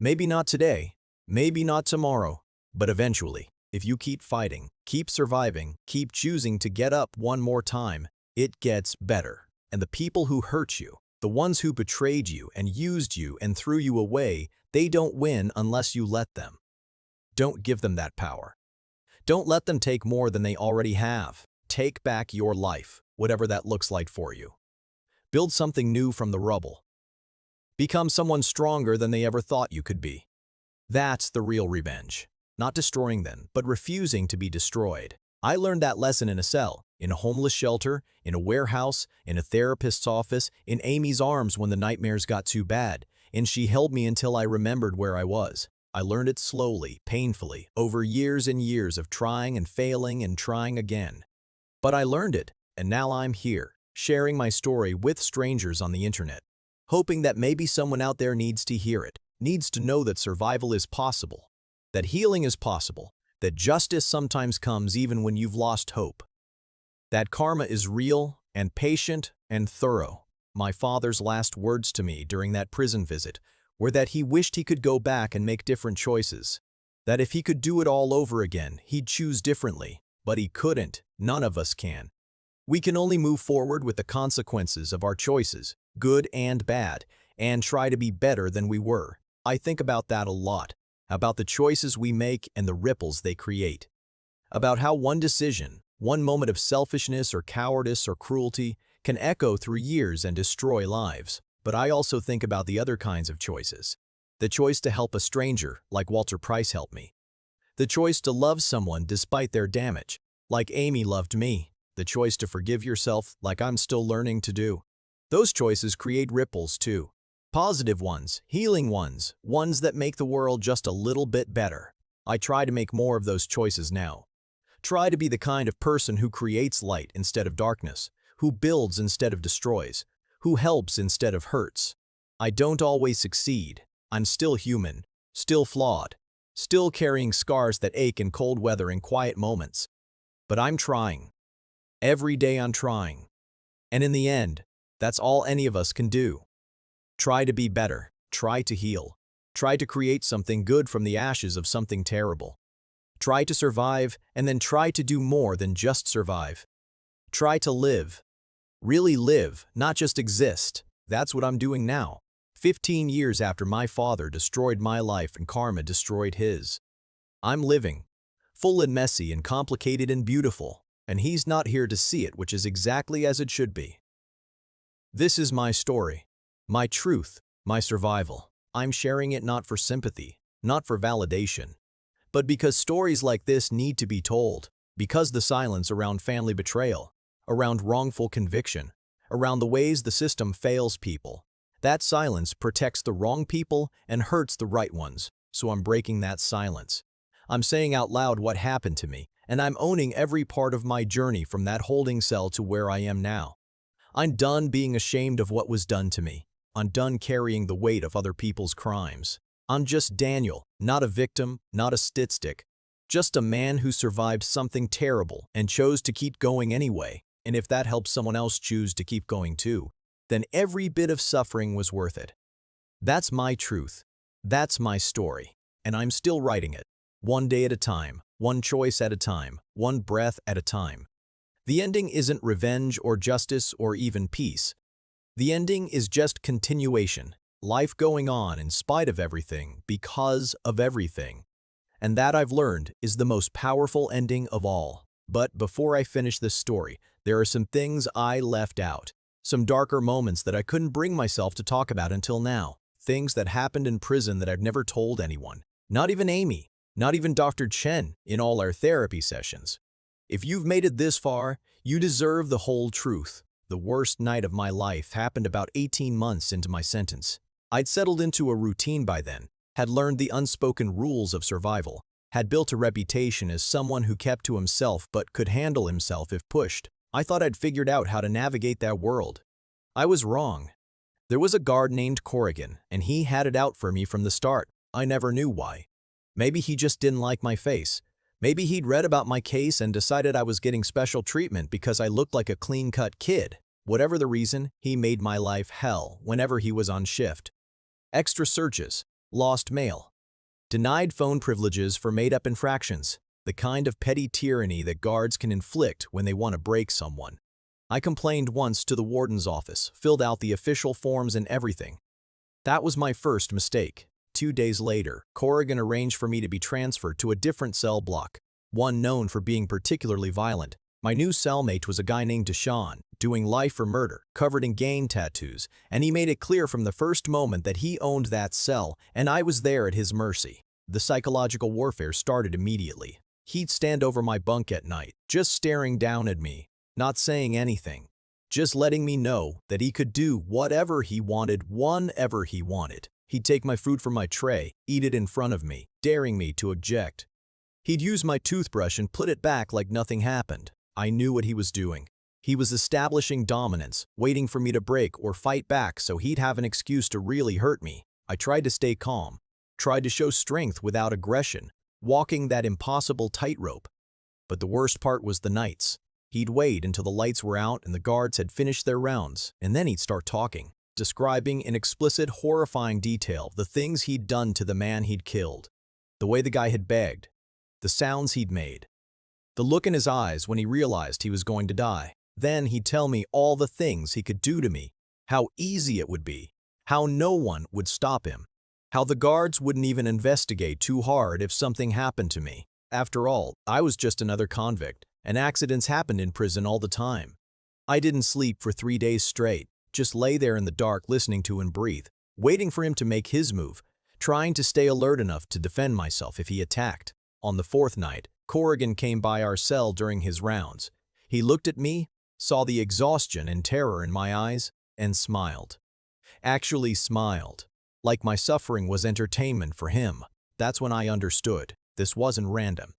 Maybe not today, maybe not tomorrow, but eventually, if you keep fighting, keep surviving, keep choosing to get up one more time, it gets better. And the people who hurt you, the ones who betrayed you and used you and threw you away, they don't win unless you let them. Don't give them that power. Don't let them take more than they already have. Take back your life, whatever that looks like for you. Build something new from the rubble. Become someone stronger than they ever thought you could be. That's the real revenge. Not destroying them, but refusing to be destroyed. I learned that lesson in a cell, in a homeless shelter, in a warehouse, in a therapist's office, in Amy's arms when the nightmares got too bad, and she held me until I remembered where I was. I learned it slowly, painfully, over years and years of trying and failing and trying again. But I learned it, and now I'm here, sharing my story with strangers on the internet, hoping that maybe someone out there needs to hear it, needs to know that survival is possible, that healing is possible, that justice sometimes comes even when you've lost hope, that karma is real and patient and thorough. My father's last words to me during that prison visit were that he wished he could go back and make different choices, that if he could do it all over again, he'd choose differently, but he couldn't. None of us can. We can only move forward with the consequences of our choices, good and bad, and try to be better than we were. I think about that a lot, about the choices we make and the ripples they create, about how one decision, one moment of selfishness or cowardice or cruelty can echo through years and destroy lives. But I also think about the other kinds of choices. The choice to help a stranger, like Walter Price helped me. The choice to love someone despite their damage, like Amy loved me. The choice to forgive yourself, like I'm still learning to do. Those choices create ripples too. Positive ones, healing ones, ones that make the world just a little bit better. I try to make more of those choices now. Try to be the kind of person who creates light instead of darkness, who builds instead of destroys, who helps instead of hurts. I don't always succeed. I'm still human, still flawed, still carrying scars that ache in cold weather and quiet moments. But I'm trying. Every day I'm trying. And in the end, that's all any of us can do. Try to be better, try to heal, try to create something good from the ashes of something terrible. Try to survive, and then try to do more than just survive. Try to live. Really live, not just exist. That's what I'm doing now. 15 years after my father destroyed my life and karma destroyed his. I'm living. Full and messy and complicated and beautiful. And he's not here to see it, which is exactly as it should be. This is my story. My truth. My survival. I'm sharing it not for sympathy, not for validation, but because stories like this need to be told. Because the silence around family betrayal, around wrongful conviction, around the ways the system fails people. That silence protects the wrong people and hurts the right ones, so I'm breaking that silence. I'm saying out loud what happened to me, and I'm owning every part of my journey from that holding cell to where I am now. I'm done being ashamed of what was done to me. I'm done carrying the weight of other people's crimes. I'm just Daniel, not a victim, not a statistic, just a man who survived something terrible and chose to keep going anyway. And if that helps someone else choose to keep going too, then every bit of suffering was worth it. That's my truth. That's my story. And I'm still writing it. One day at a time, one choice at a time, one breath at a time. The ending isn't revenge or justice or even peace. The ending is just continuation, life going on in spite of everything, because of everything. And that, I've learned, is the most powerful ending of all. But before I finish this story, there are some things I left out. Some darker moments that I couldn't bring myself to talk about until now. Things that happened in prison that I've never told anyone. Not even Amy. Not even Dr. Chen in all our therapy sessions. If you've made it this far, you deserve the whole truth. The worst night of my life happened about 18 months into my sentence. I'd settled into a routine by then, had learned the unspoken rules of survival, had built a reputation as someone who kept to himself but could handle himself if pushed. I thought I'd figured out how to navigate that world. I was wrong. There was a guard named Corrigan, and he had it out for me from the start. I never knew why. Maybe he just didn't like my face. Maybe he'd read about my case and decided I was getting special treatment because I looked like a clean-cut kid. Whatever the reason, he made my life hell whenever he was on shift. Extra searches, lost mail, denied phone privileges for made-up infractions, the kind of petty tyranny that guards can inflict when they want to break someone. I complained once to the warden's office, filled out the official forms and everything. That was my first mistake. 2 days later, Corrigan arranged for me to be transferred to a different cell block, one known for being particularly violent. My new cellmate was a guy named Deshaun, doing life for murder, covered in gang tattoos, and he made it clear from the first moment that he owned that cell, and I was there at his mercy. The psychological warfare started immediately. He'd stand over my bunk at night, just staring down at me, not saying anything, just letting me know that he could do whatever he wanted, whenever he wanted. He'd take my food from my tray, eat it in front of me, daring me to object. He'd use my toothbrush and put it back like nothing happened. I knew what he was doing. He was establishing dominance, waiting for me to break or fight back so he'd have an excuse to really hurt me. I tried to stay calm, tried to show strength without aggression, walking that impossible tightrope. But the worst part was the nights. He'd wait until the lights were out and the guards had finished their rounds, and then he'd start talking, describing in explicit, horrifying detail the things he'd done to the man he'd killed, the way the guy had begged, the sounds he'd made, the look in his eyes when he realized he was going to die. Then he'd tell me all the things he could do to me, how easy it would be, how no one would stop him, how the guards wouldn't even investigate too hard if something happened to me. After all, I was just another convict, and accidents happened in prison all the time. I didn't sleep for 3 days straight, just lay there in the dark listening to him breathe, waiting for him to make his move, trying to stay alert enough to defend myself if he attacked. On the 4th night, Corrigan came by our cell during his rounds. He looked at me, saw the exhaustion and terror in my eyes, and smiled. Actually smiled, like my suffering was entertainment for him. That's when I understood. This wasn't random.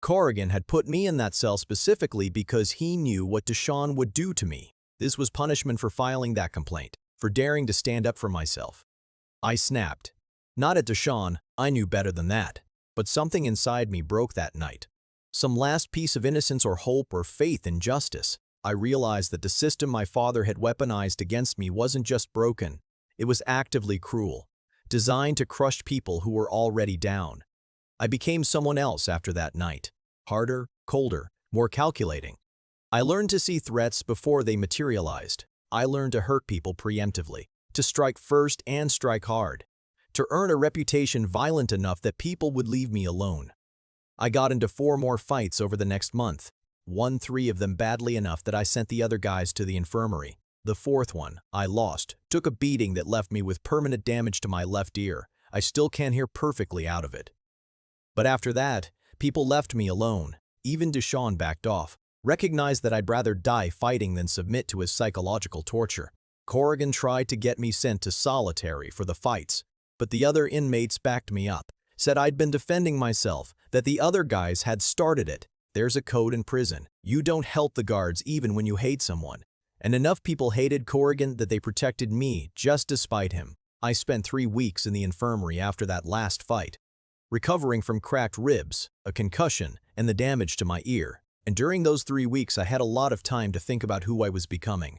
Corrigan had put me in that cell specifically because he knew what Deshaun would do to me. This was punishment for filing that complaint, for daring to stand up for myself. I snapped. Not at Deshaun, I knew better than that. But something inside me broke that night. Some last piece of innocence or hope or faith in justice. I realized that the system my father had weaponized against me wasn't just broken. It was actively cruel, designed to crush people who were already down. I became someone else after that night. Harder, colder, more calculating. I learned to see threats before they materialized. I learned to hurt people preemptively, to strike first and strike hard, to earn a reputation violent enough that people would leave me alone. I got into 4 more fights over the next month, won 3 of them badly enough that I sent the other guys to the infirmary. The 4th one, I lost, took a beating that left me with permanent damage to my left ear. I still can't hear perfectly out of it. But after that, people left me alone. Even Deshaun backed off, recognized that I'd rather die fighting than submit to his psychological torture. Corrigan tried to get me sent to solitary for the fights, but the other inmates backed me up, said I'd been defending myself, that the other guys had started it. There's a code in prison. You don't help the guards even when you hate someone. And enough people hated Corrigan that they protected me just despite him. I spent 3 weeks in the infirmary after that last fight, recovering from cracked ribs, a concussion, and the damage to my ear. And during those 3 weeks I had a lot of time to think about who I was becoming.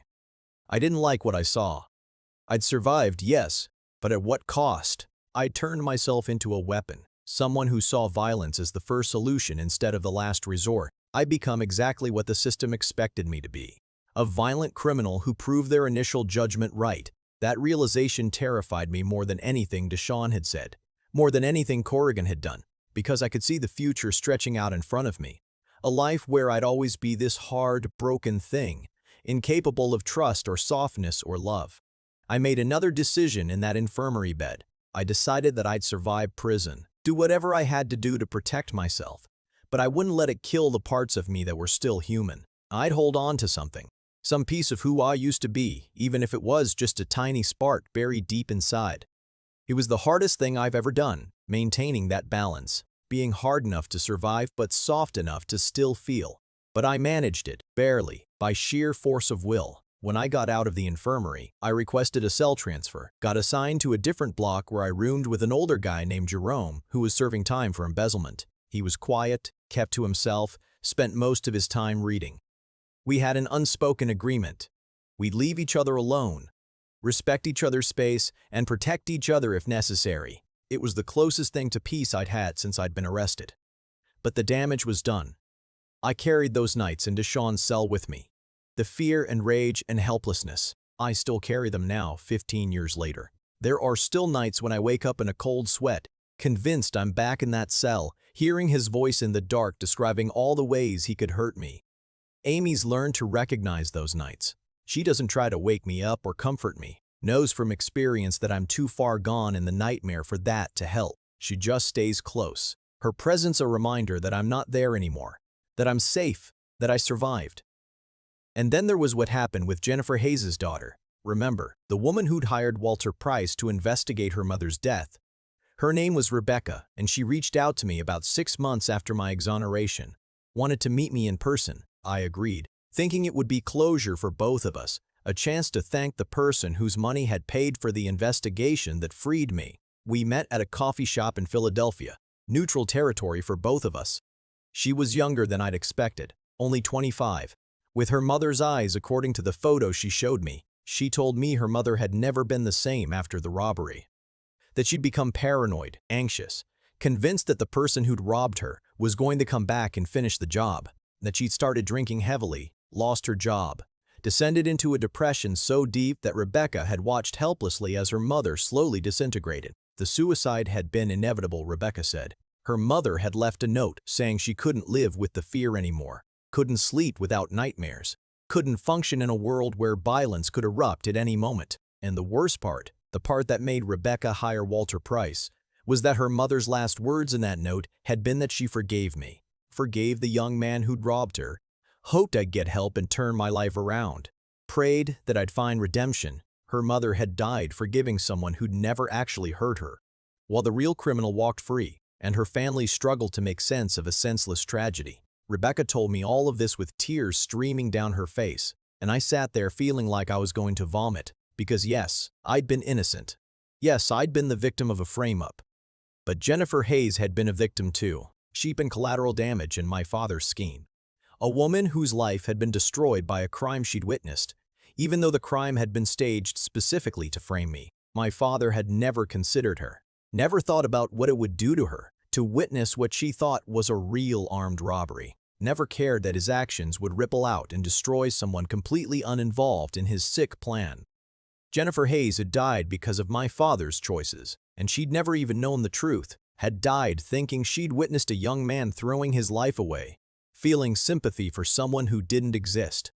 I didn't like what I saw. I'd survived, yes, but at what cost? I'd turned myself into a weapon, someone who saw violence as the first solution instead of the last resort. I become exactly what the system expected me to be. A violent criminal who proved their initial judgment right. That realization terrified me more than anything Deshaun had said, more than anything Corrigan had done, because I could see the future stretching out in front of me. A life where I'd always be this hard, broken thing, incapable of trust or softness or love. I made another decision in that infirmary bed. I decided that I'd survive prison, do whatever I had to do to protect myself, but I wouldn't let it kill the parts of me that were still human. I'd hold on to something, some piece of who I used to be, even if it was just a tiny spark buried deep inside. It was the hardest thing I've ever done, maintaining that balance, being hard enough to survive but soft enough to still feel. But I managed it, barely, by sheer force of will. When I got out of the infirmary, I requested a cell transfer, got assigned to a different block where I roomed with an older guy named Jerome who was serving time for embezzlement. He was quiet, kept to himself, spent most of his time reading. We had an unspoken agreement. We'd leave each other alone, respect each other's space, and protect each other if necessary. It was the closest thing to peace I'd had since I'd been arrested. But the damage was done. I carried those nights into Deshaun's cell with me. The fear and rage and helplessness, I still carry them now, 15 years later. There are still nights when I wake up in a cold sweat, convinced I'm back in that cell, hearing his voice in the dark describing all the ways he could hurt me. Amy's learned to recognize those nights. She doesn't try to wake me up or comfort me, knows from experience that I'm too far gone in the nightmare for that to help. She just stays close. Her presence a reminder that I'm not there anymore, that I'm safe, that I survived. And then there was what happened with Jennifer Hayes' daughter. Remember, the woman who'd hired Walter Price to investigate her mother's death. Her name was Rebecca, and she reached out to me about 6 months after my exoneration. Wanted to meet me in person. I agreed, thinking it would be closure for both of us, a chance to thank the person whose money had paid for the investigation that freed me. We met at a coffee shop in Philadelphia, neutral territory for both of us. She was younger than I'd expected, only 25. With her mother's eyes, according to the photo she showed me, she told me her mother had never been the same after the robbery. That she'd become paranoid, anxious, convinced that the person who'd robbed her was going to come back and finish the job, that she'd started drinking heavily, lost her job, descended into a depression so deep that Rebecca had watched helplessly as her mother slowly disintegrated. The suicide had been inevitable, Rebecca said. Her mother had left a note saying she couldn't live with the fear anymore, couldn't sleep without nightmares, couldn't function in a world where violence could erupt at any moment. And the worst part, the part that made Rebecca hire Walter Price, was that her mother's last words in that note had been that she forgave me, forgave the young man who'd robbed her, hoped I'd get help and turn my life around, prayed that I'd find redemption. Her mother had died forgiving someone who'd never actually hurt her, while the real criminal walked free, and her family struggled to make sense of a senseless tragedy. Rebecca told me all of this with tears streaming down her face, and I sat there feeling like I was going to vomit, because yes, I'd been innocent. Yes, I'd been the victim of a frame-up. But Jennifer Hayes had been a victim too, cheap and collateral damage in my father's scheme. A woman whose life had been destroyed by a crime she'd witnessed, even though the crime had been staged specifically to frame me. My father had never considered her, never thought about what it would do to her, to witness what she thought was a real armed robbery. Never cared that his actions would ripple out and destroy someone completely uninvolved in his sick plan. Jennifer Hayes had died because of my father's choices, and she'd never even known the truth, had died thinking she'd witnessed a young man throwing his life away, feeling sympathy for someone who didn't exist.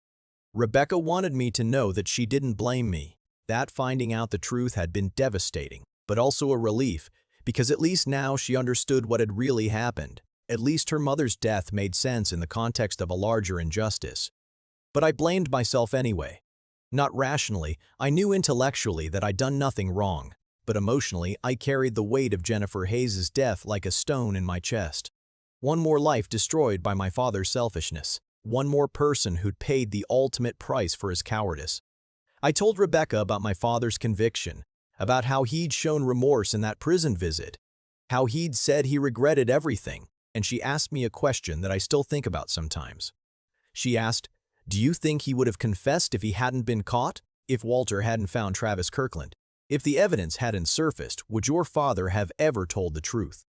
Rebecca wanted me to know that she didn't blame me. That finding out the truth had been devastating, but also a relief, because at least now she understood what had really happened. At least her mother's death made sense in the context of a larger injustice. But I blamed myself anyway. Not rationally, I knew intellectually that I'd done nothing wrong, but emotionally I carried the weight of Jennifer Hayes' death like a stone in my chest. One more life destroyed by my father's selfishness. One more person who'd paid the ultimate price for his cowardice. I told Rebecca about my father's conviction, about how he'd shown remorse in that prison visit, how he'd said he regretted everything, and she asked me a question that I still think about sometimes. She asked, "Do you think he would have confessed if he hadn't been caught? If Walter hadn't found Travis Kirkland? If the evidence hadn't surfaced, would your father have ever told the truth?"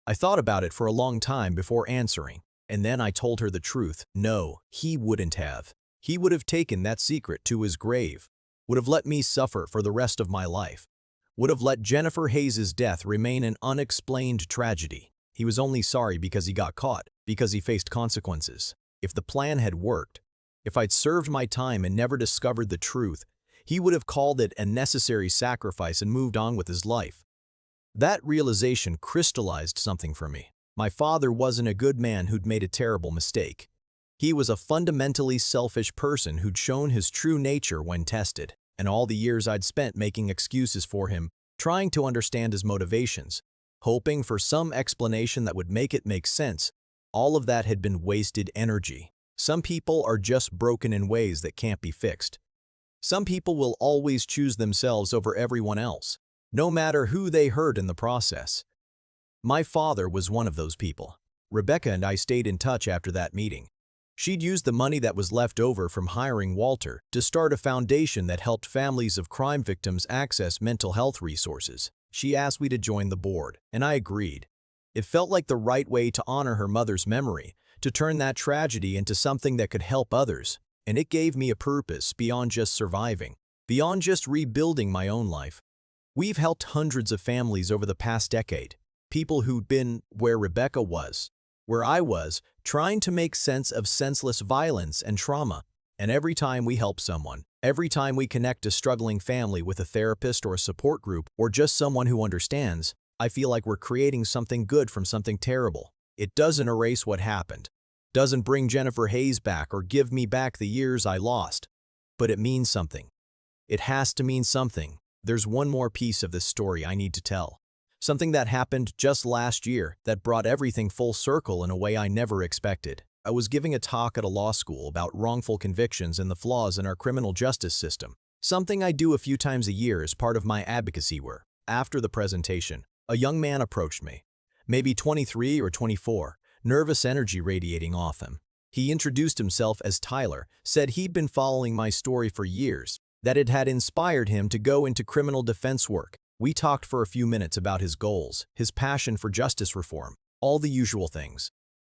I thought about it for a long time before answering. And then I told her the truth. No, he wouldn't have. He would have taken that secret to his grave, would have let me suffer for the rest of my life, would have let Jennifer Hayes' death remain an unexplained tragedy. He was only sorry because he got caught, because he faced consequences. If the plan had worked, if I'd served my time and never discovered the truth, he would have called it a necessary sacrifice and moved on with his life. That realization crystallized something for me. My father wasn't a good man who'd made a terrible mistake. He was a fundamentally selfish person who'd shown his true nature when tested, and all the years I'd spent making excuses for him, trying to understand his motivations, hoping for some explanation that would make it make sense, all of that had been wasted energy. Some people are just broken in ways that can't be fixed. Some people will always choose themselves over everyone else, no matter who they hurt in the process. My father was one of those people. Rebecca and I stayed in touch after that meeting. She'd used the money that was left over from hiring Walter to start a foundation that helped families of crime victims access mental health resources. She asked me to join the board, and I agreed. It felt like the right way to honor her mother's memory, to turn that tragedy into something that could help others, and it gave me a purpose beyond just surviving, beyond just rebuilding my own life. We've helped hundreds of families over the past decade, people who'd been where Rebecca was, where I was, trying to make sense of senseless violence and trauma. And every time we help someone, every time we connect a struggling family with a therapist or a support group or just someone who understands, I feel like we're creating something good from something terrible. It doesn't erase what happened, doesn't bring Jennifer Hayes back or give me back the years I lost, but it means something. It has to mean something. There's one more piece of this story I need to tell. Something that happened just last year that brought everything full circle in a way I never expected. I was giving a talk at a law school about wrongful convictions and the flaws in our criminal justice system, something I do a few times a year as part of my advocacy work. After the presentation, a young man approached me, maybe 23 or 24, nervous energy radiating off him. He introduced himself as Tyler, said he'd been following my story for years, that it had inspired him to go into criminal defense work. We talked for a few minutes about his goals, his passion for justice reform, all the usual things.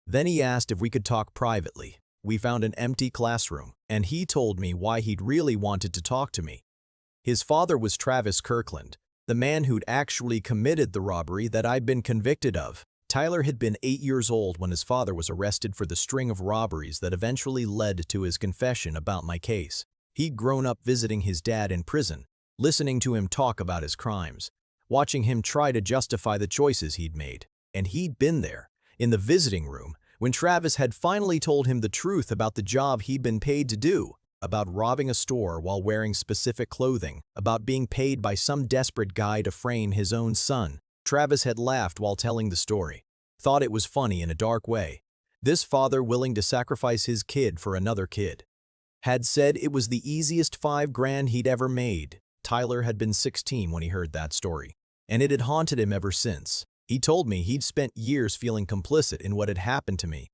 Then he asked if we could talk privately. We found an empty classroom, and he told me why he'd really wanted to talk to me. His father was Travis Kirkland, the man who'd actually committed the robbery that I'd been convicted of. Tyler had been 8 years old when his father was arrested for the string of robberies that eventually led to his confession about my case. He'd grown up visiting his dad in prison, listening to him talk about his crimes, watching him try to justify the choices he'd made. And he'd been there, in the visiting room, when Travis had finally told him the truth about the job he'd been paid to do, about robbing a store while wearing specific clothing, about being paid by some desperate guy to frame his own son. Travis had laughed while telling the story, thought it was funny in a dark way. This father willing to sacrifice his kid for another kid. Had said it was the easiest $5,000 he'd ever made. Tyler had been 16 when he heard that story, and it had haunted him ever since. He told me he'd spent years feeling complicit in what had happened to me.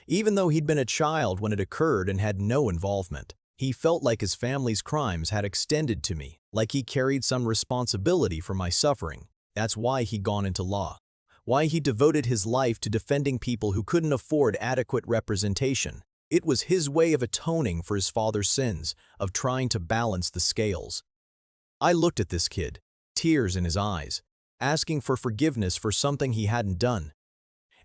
Even though he'd been a child when it occurred and had no involvement, he felt like his family's crimes had extended to me, like he carried some responsibility for my suffering. That's why he'd gone into law, why he devoted his life to defending people who couldn't afford adequate representation. It was his way of atoning for his father's sins, of trying to balance the scales. I looked at this kid, tears in his eyes, asking for forgiveness for something he hadn't done.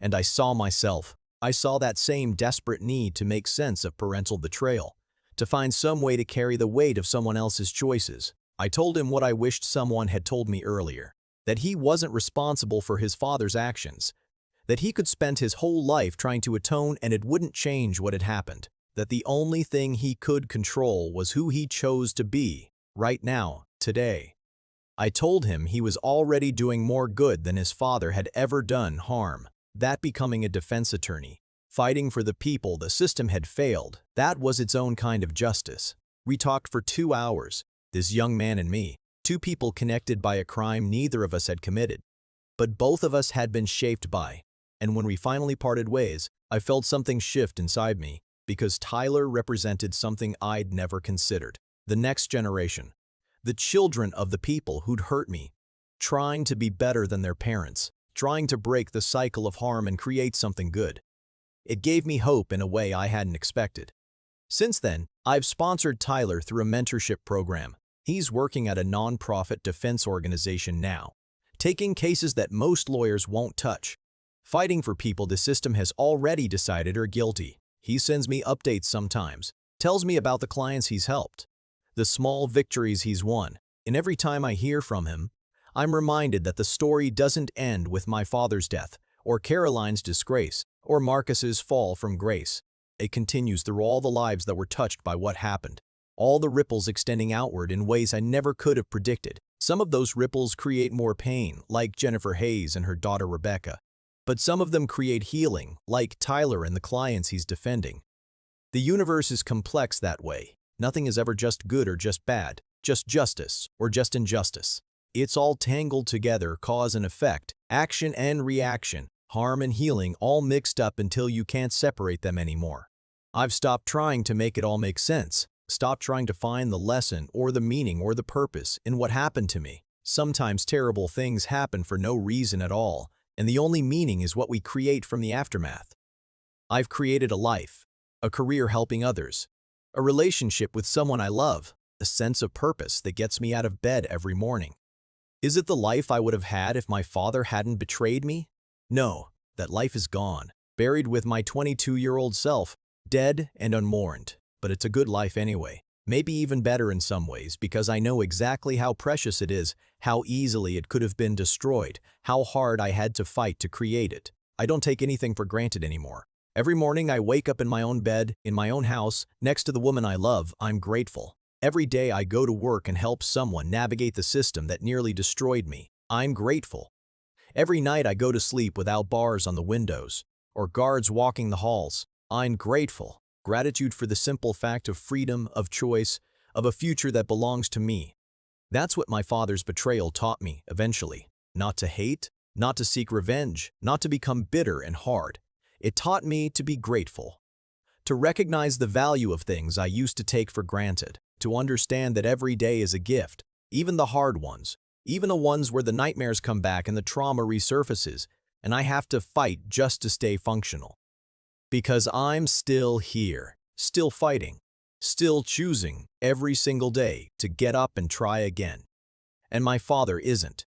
And I saw myself. I saw that same desperate need to make sense of parental betrayal, to find some way to carry the weight of someone else's choices. I told him what I wished someone had told me earlier, that he wasn't responsible for his father's actions, that he could spend his whole life trying to atone and it wouldn't change what had happened, that the only thing he could control was who he chose to be, right now, today. I told him he was already doing more good than his father had ever done harm, that becoming a defense attorney, fighting for the people the system had failed, that was its own kind of justice. We talked for 2 hours, this young man and me, two people connected by a crime neither of us had committed, but both of us had been shaped by. And when we finally parted ways, I felt something shift inside me, because Tyler represented something I'd never considered. The next generation. The children of the people who'd hurt me, trying to be better than their parents, trying to break the cycle of harm and create something good. It gave me hope in a way I hadn't expected. Since then, I've sponsored Tyler through a mentorship program. He's working at a nonprofit defense organization now, taking cases that most lawyers won't touch, fighting for people the system has already decided are guilty. He sends me updates sometimes, tells me about the clients he's helped, the small victories he's won, and every time I hear from him, I'm reminded that the story doesn't end with my father's death, or Caroline's disgrace, or Marcus's fall from grace. It continues through all the lives that were touched by what happened, all the ripples extending outward in ways I never could have predicted. Some of those ripples create more pain, like Jennifer Hayes and her daughter Rebecca. But some of them create healing, like Tyler and the clients he's defending. The universe is complex that way. Nothing is ever just good or just bad, just justice or just injustice. It's all tangled together, cause and effect, action and reaction, harm and healing all mixed up until you can't separate them anymore. I've stopped trying to make it all make sense, stopped trying to find the lesson or the meaning or the purpose in what happened to me. Sometimes terrible things happen for no reason at all, and the only meaning is what we create from the aftermath. I've created a life, a career helping others, a relationship with someone I love, a sense of purpose that gets me out of bed every morning. Is it the life I would have had if my father hadn't betrayed me? No, that life is gone, buried with my 22-year-old self, dead and unmourned. But it's a good life anyway, maybe even better in some ways because I know exactly how precious it is, how easily it could have been destroyed, how hard I had to fight to create it. I don't take anything for granted anymore. Every morning I wake up in my own bed, in my own house, next to the woman I love, I'm grateful. Every day I go to work and help someone navigate the system that nearly destroyed me. I'm grateful. Every night I go to sleep without bars on the windows or guards walking the halls. I'm grateful. Gratitude for the simple fact of freedom, of choice, of a future that belongs to me. That's what my father's betrayal taught me eventually. Not to hate, not to seek revenge, not to become bitter and hard. It taught me to be grateful, to recognize the value of things I used to take for granted, to understand that every day is a gift, even the hard ones, even the ones where the nightmares come back and the trauma resurfaces, and I have to fight just to stay functional. Because I'm still here, still fighting, still choosing every single day to get up and try again. And my father isn't.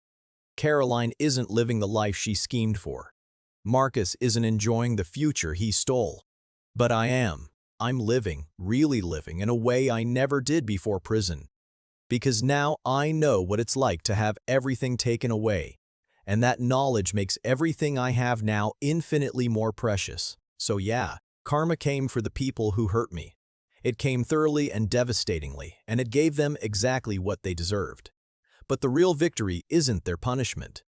Caroline isn't living the life she schemed for. Marcus isn't enjoying the future he stole. But I am. I'm living, really living, in a way I never did before prison. Because now I know what it's like to have everything taken away, and that knowledge makes everything I have now infinitely more precious. So yeah, karma came for the people who hurt me. It came thoroughly and devastatingly, and it gave them exactly what they deserved. But the real victory isn't their punishment.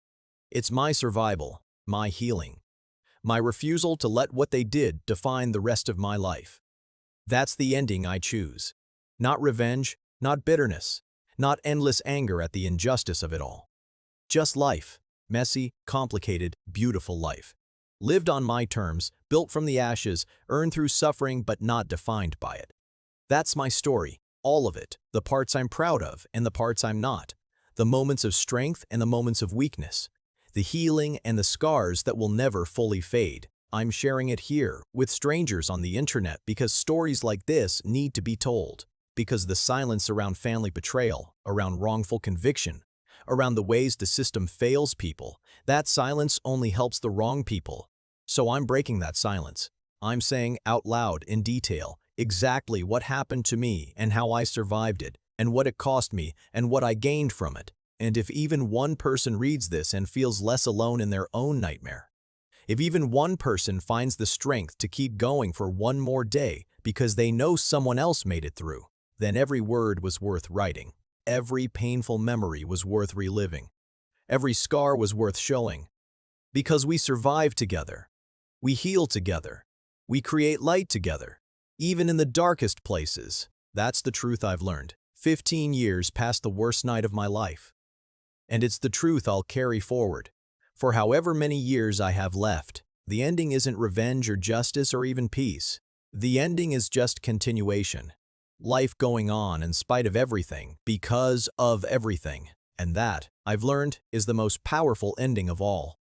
It's my survival, my healing, my refusal to let what they did define the rest of my life. That's the ending I choose. Not revenge, not bitterness, not endless anger at the injustice of it all. Just life, messy, complicated, beautiful life. Lived on my terms, built from the ashes, earned through suffering but not defined by it. That's my story, all of it, the parts I'm proud of and the parts I'm not, the moments of strength and the moments of weakness, the healing and the scars that will never fully fade. I'm sharing it here with strangers on the internet because stories like this need to be told, because the silence around family betrayal, around wrongful conviction, around the ways the system fails people, that silence only helps the wrong people. So I'm breaking that silence. I'm saying out loud in detail exactly what happened to me and how I survived it, and what it cost me and what I gained from it. And if even one person reads this and feels less alone in their own nightmare, if even one person finds the strength to keep going for one more day because they know someone else made it through, then every word was worth writing. Every painful memory was worth reliving. Every scar was worth showing. Because we survive together. We heal together. We create light together. Even in the darkest places. That's the truth I've learned. 15 years past the worst night of my life. And it's the truth I'll carry forward. For however many years I have left, the ending isn't revenge or justice or even peace. The ending is just continuation. Life going on in spite of everything, because of everything. And that, I've learned, is the most powerful ending of all.